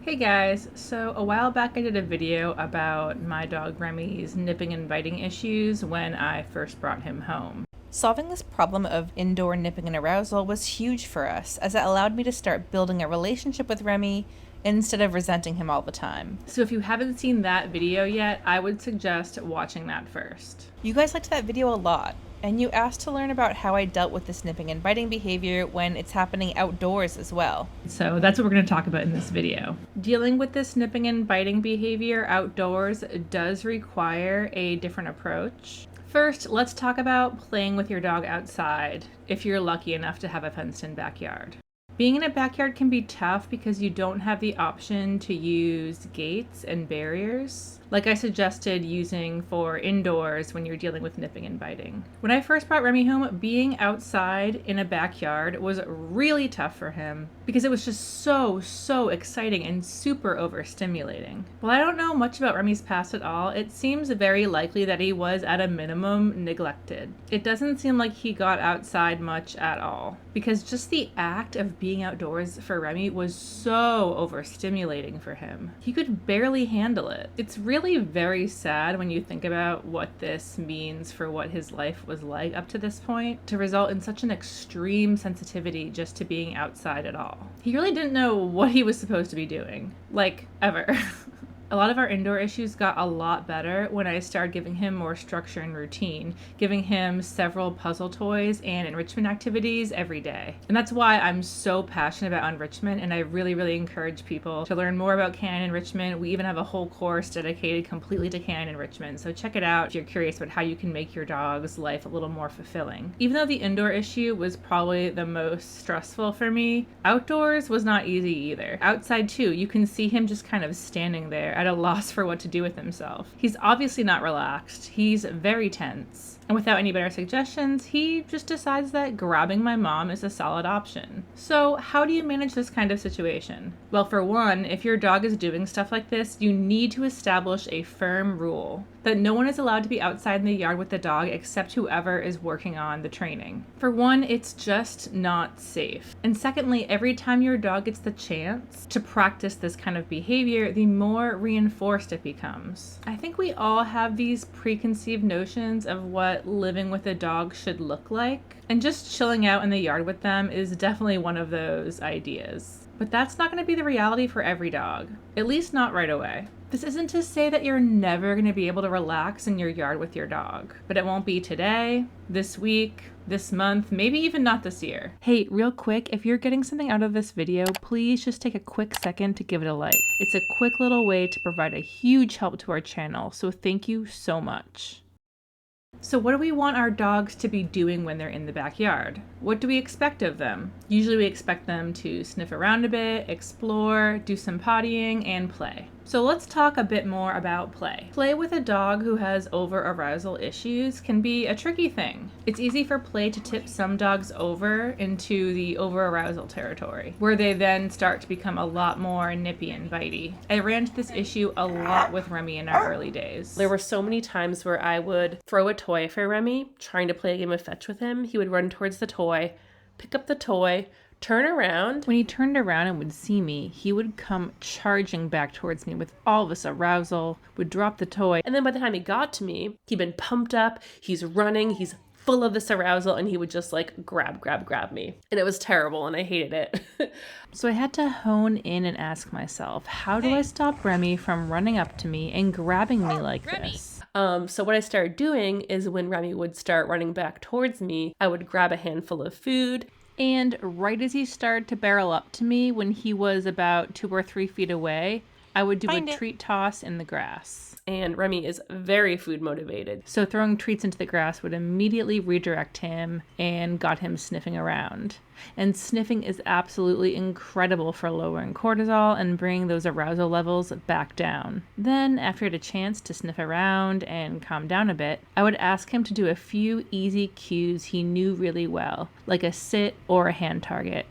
Hey guys, so a while back I did a video about my dog Remy's nipping and biting issues when I first brought him home. Solving this problem of indoor nipping and arousal was huge for us, as it allowed me to start building a relationship with Remy instead of resenting him all the time. So if you haven't seen that video yet, I would suggest watching that first. You guys liked that video a lot, and you asked to learn about how I dealt with this nipping and biting behavior when it's happening outdoors as well. So that's what we're going to talk about in this video. Dealing with this nipping and biting behavior outdoors does require a different approach. First, let's talk about playing with your dog outside if you're lucky enough to have a fenced-in backyard. Being in a backyard can be tough because you don't have the option to use gates and barriers, like I suggested using for indoors when you're dealing with nipping and biting. When I first brought Remy home, being outside in a backyard was really tough for him because it was just so exciting and super overstimulating. While I don't know much about Remy's past at all, it seems very likely that he was at a minimum neglected. It doesn't seem like he got outside much at all because just the act of being outdoors for Remy was so overstimulating for him. He could barely handle it. It's really very sad when you think about what this means for what his life was like up to this point, to result in such an extreme sensitivity just to being outside at all. He really didn't know what he was supposed to be doing, like, ever. A lot of our indoor issues got a lot better when I started giving him more structure and routine, giving him several puzzle toys and enrichment activities every day. And that's why I'm so passionate about enrichment, and I really encourage people to learn more about canine enrichment. We even have a whole course dedicated completely to canine enrichment, so check it out if you're curious about how you can make your dog's life a little more fulfilling. Even though the indoor issue was probably the most stressful for me, outdoors was not easy either. Outside too, you can see him just kind of standing there at a loss for what to do with himself. He's obviously not relaxed. He's very tense. And without any better suggestions, he just decides that grabbing my mom is a solid option. So how do you manage this kind of situation? Well, for one, if your dog is doing stuff like this, you need to establish a firm rule that no one is allowed to be outside in the yard with the dog except whoever is working on the training. For one, it's just not safe. And secondly, every time your dog gets the chance to practice this kind of behavior, the more reinforced it becomes. I think we all have these preconceived notions of what living with a dog should look like, and just chilling out in the yard with them is definitely one of those ideas. But that's not going to be the reality for every dog, at least not right away. This isn't to say that you're never going to be able to relax in your yard with your dog, but it won't be today, this week, this month, maybe even not this year. Hey, real quick, if you're getting something out of this video, please just take a quick second to give it a like. It's a quick little way to provide a huge help to our channel, so thank you so much. So what do we want our dogs to be doing when they're in the backyard? What do we expect of them? Usually we expect them to sniff around a bit, explore, do some pottying, and play. So let's talk a bit more about play. Play with a dog who has over-arousal issues can be a tricky thing. It's easy for play to tip some dogs over into the over-arousal territory, where they then start to become a lot more nippy and bitey. I ran into this issue a lot with Remy in our early days. There were so many times where I would throw a toy for Remy, trying to play a game of fetch with him. He would run towards the toy, pick up the toy, turn around. When he turned around and would see me, he would come charging back towards me with all this arousal, would drop the toy, and then by the time he got to me, he'd been pumped up, he's running, he's full of this arousal, and he would just like grab me. And it was terrible, and I hated it. So I had to hone in and ask myself, how do I stop Remy from running up to me and grabbing me like this? So what I started doing is when Remy would start running back towards me, I would grab a handful of food. And right as he started to barrel up to me, when he was about 2 or 3 feet away, I would do a treat toss in the grass. And Remy is very food motivated, so throwing treats into the grass would immediately redirect him and got him sniffing around. And sniffing is absolutely incredible for lowering cortisol and bringing those arousal levels back down. Then, after he had a chance to sniff around and calm down a bit, I would ask him to do a few easy cues he knew really well, like a sit or a hand target.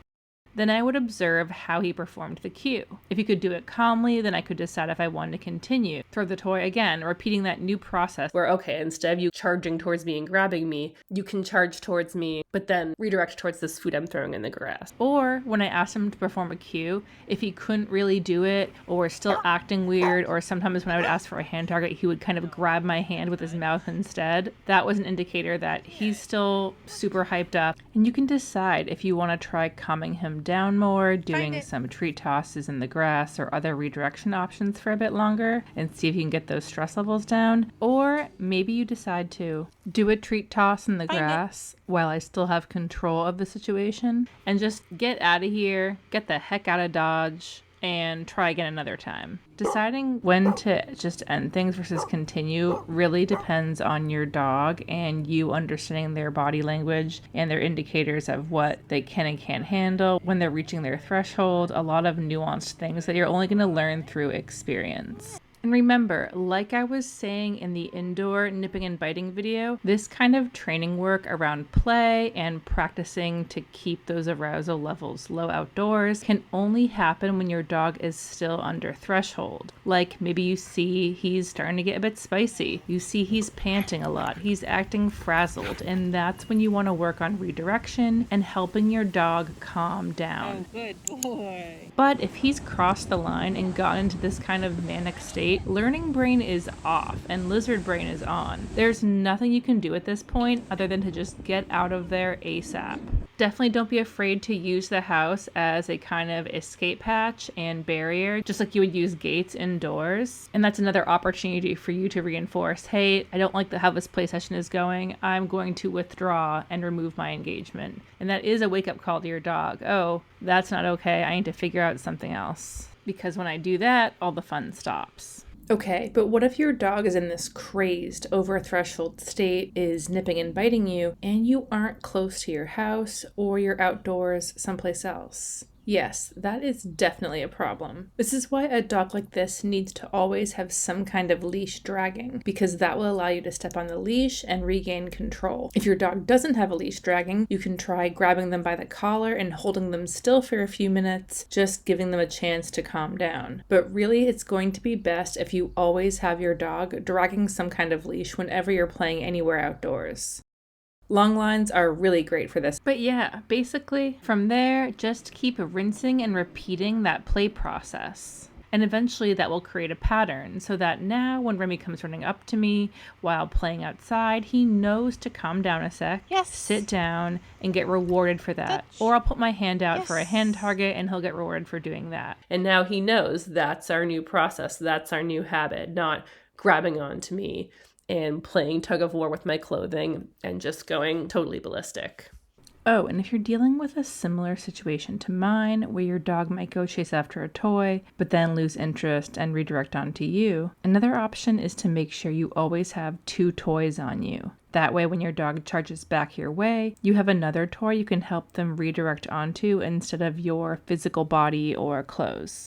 Then I would observe how he performed the cue. If he could do it calmly, then I could decide if I wanted to continue. Throw the toy again, repeating that new process where, okay, instead of you charging towards me and grabbing me, you can charge towards me, but then redirect towards this food I'm throwing in the grass. Or when I asked him to perform a cue, if he couldn't really do it or was still acting weird, or sometimes when I would ask for a hand target, he would kind of grab my hand with his mouth instead, that was an indicator that he's still super hyped up. And you can decide if you want to try calming him down more, doing some treat tosses in the grass or other redirection options for a bit longer and see if you can get those stress levels down. Or maybe you decide to do a treat toss in the grass while I still have control of the situation and just get out of here, get the heck out of Dodge, and try again another time. Deciding when to just end things versus continue really depends on your dog and you understanding their body language and their indicators of what they can and can't handle when they're reaching their threshold. A lot of nuanced things that you're only going to learn through experience. And remember, like I was saying in the indoor nipping and biting video, this kind of training work around play and practicing to keep those arousal levels low outdoors can only happen when your dog is still under threshold. Like maybe you see he's starting to get a bit spicy. You see he's panting a lot. He's acting frazzled. And that's when you want to work on redirection and helping your dog calm down. Oh, good boy. But if he's crossed the line and gotten into this kind of manic state, learning brain is off and lizard brain is on. There's nothing you can do at this point other than to just get out of there ASAP. Definitely don't be afraid to use the house as a kind of escape hatch and barrier, just like you would use gates indoors. And that's another opportunity for you to reinforce, hey, I don't like how this play session is going. I'm going to withdraw and remove my engagement. And that is a wake-up call to your dog. Oh, that's not okay. I need to figure out something else. Because when I do that, all the fun stops. Okay, but what if your dog is in this crazed, over-threshold state, is nipping and biting you, and you aren't close to your house or you're outdoors someplace else? Yes, that is definitely a problem. This is why a dog like this needs to always have some kind of leash dragging, because that will allow you to step on the leash and regain control. If your dog doesn't have a leash dragging, you can try grabbing them by the collar and holding them still for a few minutes, just giving them a chance to calm down. But really, it's going to be best if you always have your dog dragging some kind of leash whenever you're playing anywhere outdoors. Long lines are really great for this. But yeah, basically, from there, just keep rinsing and repeating that play process. And eventually that will create a pattern so that now when Remy comes running up to me while playing outside, he knows to calm down a sec, sit down, and get rewarded for that. Or I'll put my hand out for a hand target and he'll get rewarded for doing that. And now he knows that's our new process. That's our new habit, not grabbing onto me and playing tug of war with my clothing and just going totally ballistic. Oh, and if you're dealing with a similar situation to mine, where your dog might go chase after a toy, but then lose interest and redirect onto you, another option is to make sure you always have 2 toys on you. That way, when your dog charges back your way, you have another toy you can help them redirect onto instead of your physical body or clothes.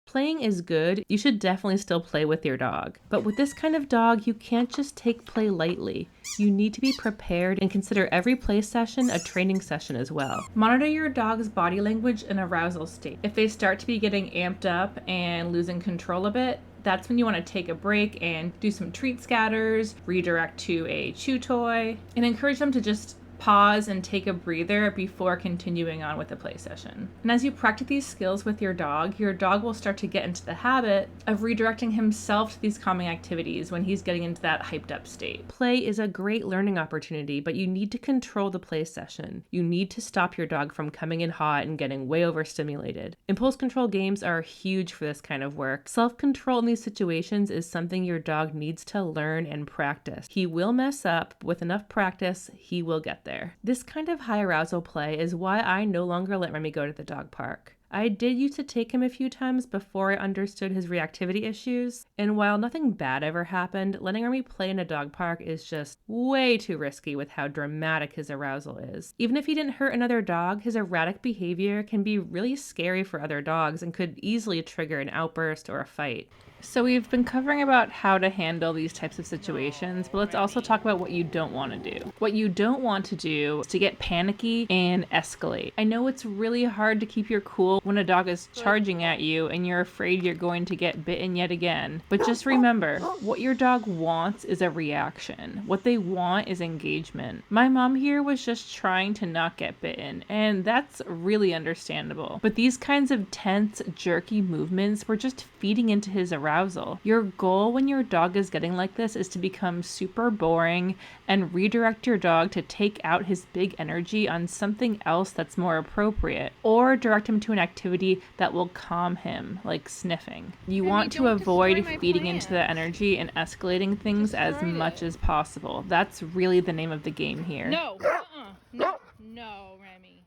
Playing is good. You should definitely still play with your dog. But with this kind of dog, you can't just take play lightly. You need to be prepared and consider every play session a training session as well. Monitor your dog's body language and arousal state. If they start to be getting amped up and losing control a bit, that's when you want to take a break and do some treat scatters, redirect to a chew toy, and encourage them to just pause and take a breather before continuing on with the play session. And as you practice these skills with your dog will start to get into the habit of redirecting himself to these calming activities when he's getting into that hyped up state. Play is a great learning opportunity, but you need to control the play session. You need to stop your dog from coming in hot and getting way overstimulated. Impulse control games are huge for this kind of work. Self-control in these situations is something your dog needs to learn and practice. He will mess up, but with enough practice, he will get there. This kind of high arousal play is why I no longer let Remy go to the dog park. I did used to take him a few times before I understood his reactivity issues, and while nothing bad ever happened, letting Remy play in a dog park is just way too risky with how dramatic his arousal is. Even if he didn't hurt another dog, his erratic behavior can be really scary for other dogs and could easily trigger an outburst or a fight. So we've been covering about how to handle these types of situations, but let's also talk about what you don't want to do. What you don't want to do is to get panicky and escalate. I know it's really hard to keep your cool when a dog is charging at you and you're afraid you're going to get bitten yet again. But just remember, what your dog wants is a reaction. What they want is engagement. My mom here was just trying to not get bitten, and that's really understandable. But these kinds of tense, jerky movements were just feeding into his arousal. Your goal when your dog is getting like this is to become super boring and redirect your dog to take out his big energy on something else that's more appropriate, or direct him to an activity that will calm him, like sniffing. You want to avoid feeding into the energy and escalating things as much as possible. That's really the name of the game here. No, no, Remy.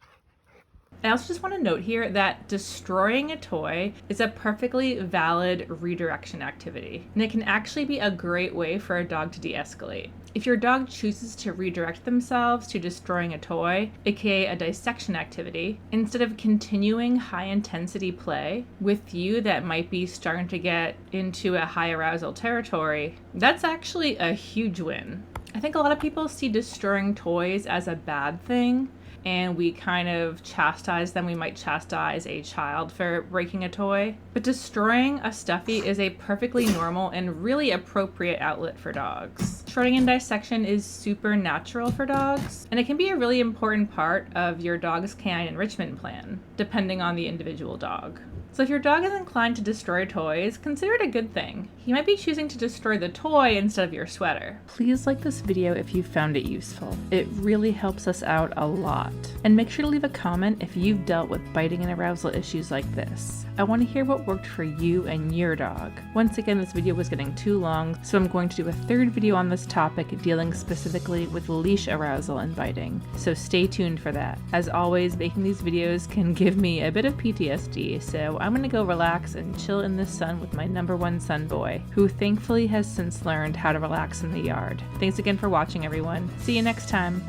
I also just want to note here that destroying a toy is a perfectly valid redirection activity, and it can actually be a great way for a dog to de-escalate. If your dog chooses to redirect themselves to destroying a toy, aka a dissection activity, instead of continuing high-intensity play with you that might be starting to get into a high-arousal territory, that's actually a huge win. I think a lot of people see destroying toys as a bad thing, and we kind of chastise them. We might chastise a child for breaking a toy. But destroying a stuffy is a perfectly normal and really appropriate outlet for dogs. Shredding and dissection is super natural for dogs, and it can be a really important part of your dog's canine enrichment plan, depending on the individual dog. So if your dog is inclined to destroy toys, consider it a good thing. He might be choosing to destroy the toy instead of your sweater. Please like this video if you found it useful. It really helps us out a lot. And make sure to leave a comment if you've dealt with biting and arousal issues like this. I want to hear what worked for you and your dog. Once again, this video was getting too long, so I'm going to do a third video on this topic dealing specifically with leash arousal and biting. So stay tuned for that. As always, making these videos can give me a bit of PTSD, so I'm gonna go relax and chill in the sun with my #1 son boy, who thankfully has since learned how to relax in the yard. Thanks again for watching, everyone. See you next time.